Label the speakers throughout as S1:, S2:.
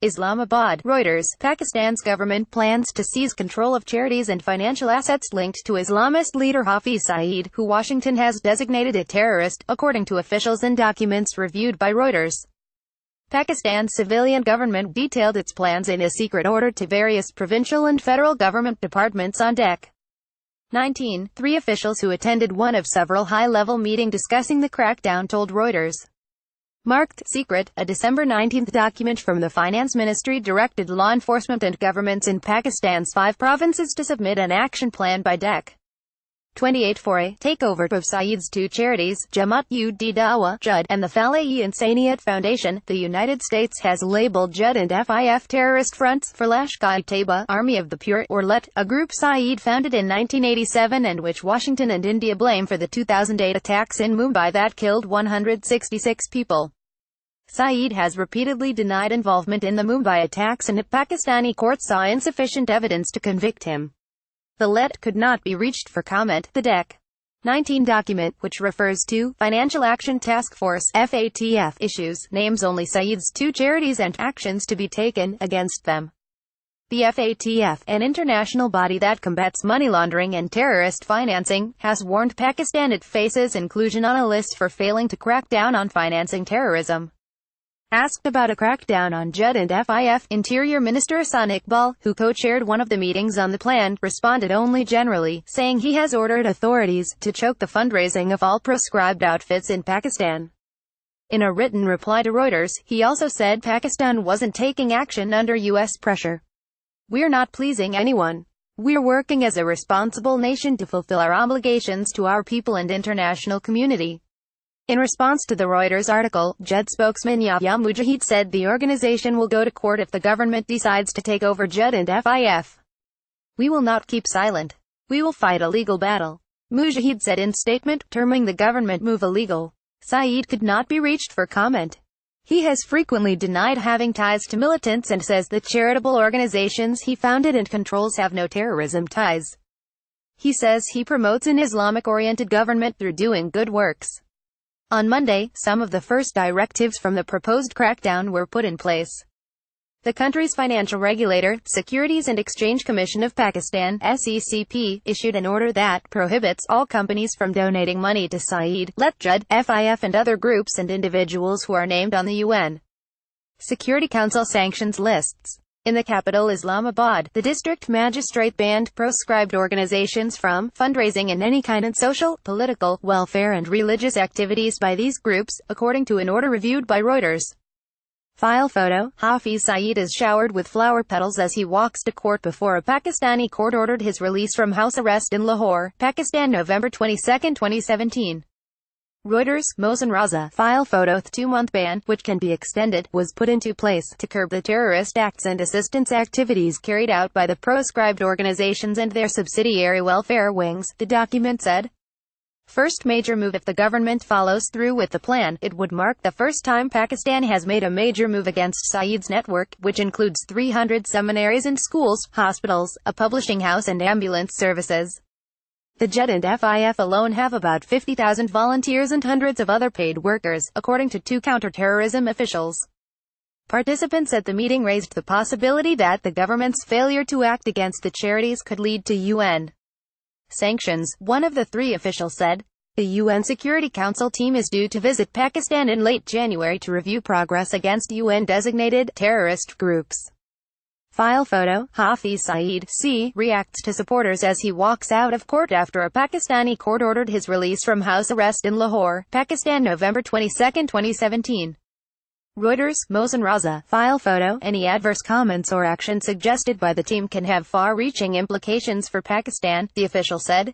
S1: Islamabad, Reuters. Pakistan's government plans to seize control of charities and financial assets linked to Islamist leader Hafiz Saeed, who Washington has designated a terrorist, according to officials and documents reviewed by Reuters. Pakistan's civilian government detailed its plans in a secret order to various provincial and federal government departments on Dec. 19. Three officials who attended one of several high-level meetings discussing the crackdown told Reuters. Marked secret, a December 19 document from the Finance Ministry directed law enforcement and governments in Pakistan's 5 provinces to submit an action plan by Dec. 28 for a takeover of Saeed's 2 charities, Jamaat-ud-Dawa (JUD) and the Faleh Insaniyat Foundation. The United States has labeled JUD and FIF terrorist fronts for Lashkar-e-Taiba, Army of the Pure, or LET, a group Saeed founded in 1987 and which Washington and India blame for the 2008 attacks in Mumbai that killed 166 people. Saeed has repeatedly denied involvement in the Mumbai attacks, and Pakistani courts saw insufficient evidence to convict him. The LET could not be reached for comment. The Dec. 19 document, which refers to Financial Action Task Force (FATF) issues, names only Saeed's 2 charities and actions to be taken against them. The FATF, an international body that combats money laundering and terrorist financing, has warned Pakistan it faces inclusion on a list for failing to crack down on financing terrorism. Asked about a crackdown on JUD and FIF, Interior Minister Hassan Iqbal, who co-chaired one of the meetings on the plan, responded only generally, saying he has ordered authorities to choke the fundraising of all proscribed outfits in Pakistan. In a written reply to Reuters, he also said Pakistan wasn't taking action under U.S. pressure. "We're not pleasing anyone. We're working as a responsible nation to fulfill our obligations to our people and international community." In response to the Reuters article, JUD spokesman Yahya Mujahid said the organization will go to court if the government decides to take over JUD and FIF. "We will not keep silent. We will fight a legal battle," Mujahid said in statement, terming the government move illegal. Saeed could not be reached for comment. He has frequently denied having ties to militants and says the charitable organizations he founded and controls have no terrorism ties. He says he promotes an Islamic-oriented government through doing good works. On Monday, some of the first directives from the proposed crackdown were put in place. The country's financial regulator, Securities and Exchange Commission of Pakistan (SECP), issued an order that prohibits all companies from donating money to Saeed, LET, JUD, FIF and other groups and individuals who are named on the UN Security Council sanctions lists. In the capital Islamabad, the district magistrate banned proscribed organizations from fundraising in any kind of social, political, welfare and religious activities by these groups, according to an order reviewed by Reuters. File photo: Hafiz Saeed is showered with flower petals as he walks to court before a Pakistani court ordered his release from house arrest in Lahore, Pakistan, November 22, 2017. Reuters. Mohsen Raza. File photo: The 2-month ban, which can be extended, was put into place to curb the terrorist acts and assistance activities carried out by the proscribed organizations and their subsidiary welfare wings, the document said. First major move. If the government follows through with the plan, it would mark the first time Pakistan has made a major move against Saeed's network, which includes 300 seminaries and schools, hospitals, a publishing house and ambulance services. The JUD and FIF alone have about 50,000 volunteers and hundreds of other paid workers, according to 2 counterterrorism officials. Participants at the meeting raised the possibility that the government's failure to act against the charities could lead to UN sanctions, one of the 3 officials said. The UN Security Council team is due to visit Pakistan in late January to review progress against UN-designated terrorist groups. File photo: Hafiz Saeed reacts to supporters as he walks out of court after a Pakistani court ordered his release from house arrest in Lahore, Pakistan, November 22, 2017. Reuters. Mohsen Raza. File photo: Any adverse comments or action suggested by the team can have far-reaching implications for Pakistan, the official said.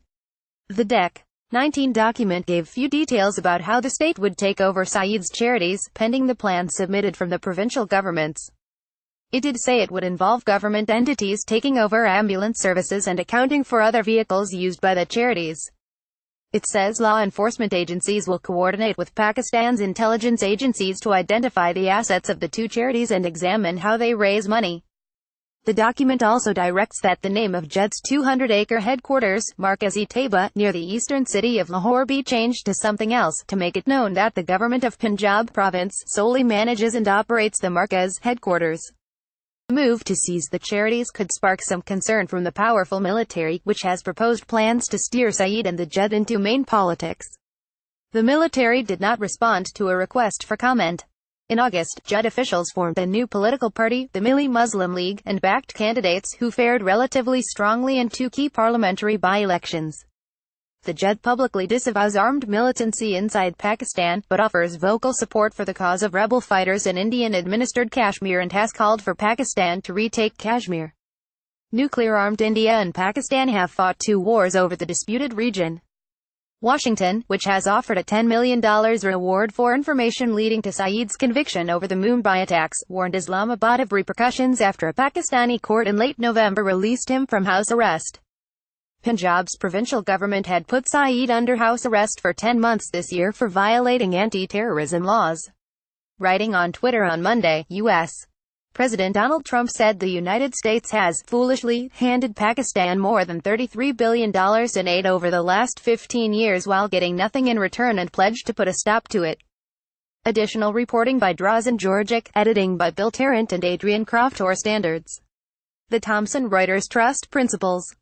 S1: The Dec. 19 document gave few details about how the state would take over Saeed's charities, pending the plan submitted from the provincial governments. It did say it would involve government entities taking over ambulance services and accounting for other vehicles used by the charities. It says law enforcement agencies will coordinate with Pakistan's intelligence agencies to identify the assets of the 2 charities and examine how they raise money. The document also directs that the name of JUD's 200-acre headquarters, Markaz-e-Taiba, near the eastern city of Lahore be changed to something else, to make it known that the government of Punjab province solely manages and operates the Markaz headquarters. The move to seize the charities could spark some concern from the powerful military, which has proposed plans to steer Saeed and the Jed into main politics. The military did not respond to a request for comment. In August, Jed officials formed a new political party, the Milli Muslim League, and backed candidates who fared relatively strongly in two key parliamentary by-elections. The Jed publicly disavows armed militancy inside Pakistan, but offers vocal support for the cause of rebel fighters in Indian-administered Kashmir and has called for Pakistan to retake Kashmir. Nuclear-armed India and Pakistan have fought two wars over the disputed region. Washington, which has offered a $10 million reward for information leading to Saeed's conviction over the Mumbai attacks, warned Islamabad of repercussions after a Pakistani court in late November released him from house arrest. Punjab's provincial government had put Saeed under house arrest for 10 months this year for violating anti-terrorism laws. Writing on Twitter on Monday, U.S. President Donald Trump said the United States has, foolishly, handed Pakistan more than $33 billion in aid over the last 15 years while getting nothing in return and pledged to put a stop to it. Additional reporting by Drazen Georgic, editing by Bill Tarrant and Adrian Croft. Standards. The Thomson Reuters Trust Principles.